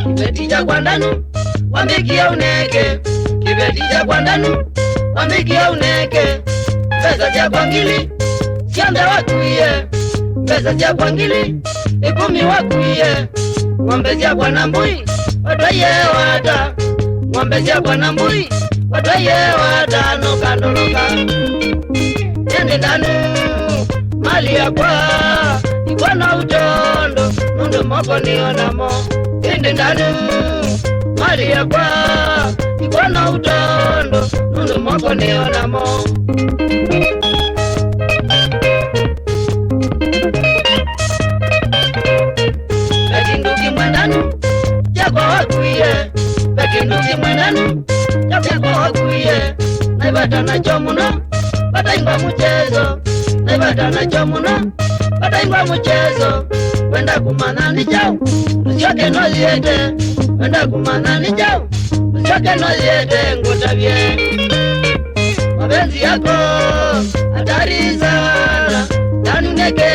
Kibetija kwa ndanu wambikia uneke, kibetija kwa ndanu wambikia uneke. Pesa cia kwangili siambe wakuiye, pesa cia kwangili 10 wakuiye. Ng'ombe cia bwana mbui watwaye wada, ng'ombe cia bwana mbui watwaye wada. Noka ndoloka nende ndanu mali yakwa iko na utondo, nundu moko nionamo. Nende ndanu mali yakwa iko na utondo, nundu moko nionamo. Pekinduki mwendanu jako wakuiye, pekinduki mwendanu jako wakuiye. Naibata nacho muno bataingwa muchezo, naibata nacho muno bataingwa muchezo. Wenda kumanani jau usioke noliete, wenda kumanani jau usioke noliete. Ngutabye mapenzi yako hatari sana, yanuneke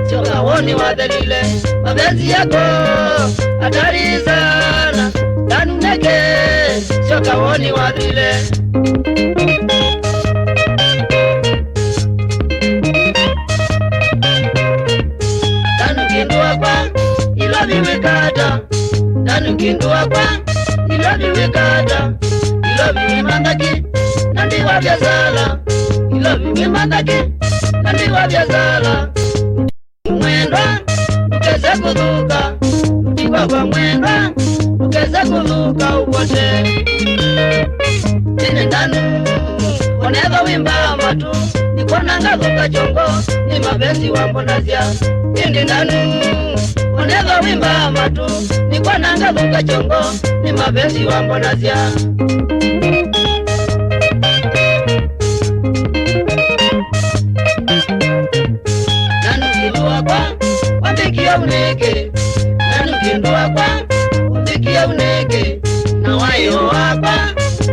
sio kawoni wadhalile. Mapenzi yako hatari sana, yanuneke sio kawoni wadhalile. Kindua kwa ilo viwekata, danu kindua kwa ilo viwekata. Ilo viwimandaki nandiwa vyazala, ilo viwimandaki nandiwa vyazala. Mwendwa ukeze kudhuka, utikwa kwa mwendwa ukeze kudhuka upote. Tine ndanu oneva wimba matu, nikona ngazuka chongo ni mapenzi wambonazia. Tine ndanu oneva wimba matu, nikona ngazuka chongo ni mapenzi wambonazia. Nanu kindua kwa wambikia uneke, nanu kindua kwa wambikia uneke. Na wayo wakwa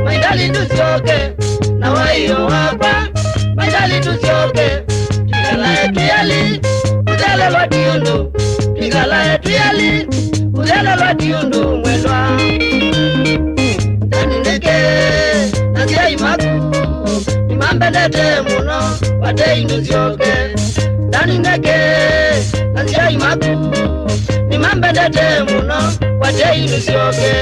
maidali tusioke, na wayo wakwa maidali tusioke. Tigala etu yali uzele lwa tiundu, tigala etu yali uzele lwa tiundu. Mwendwa tanineke nasia imaku imambendete muno wate indu sioke. Tanineke nasia imaku imambendete muno wate indu sioke.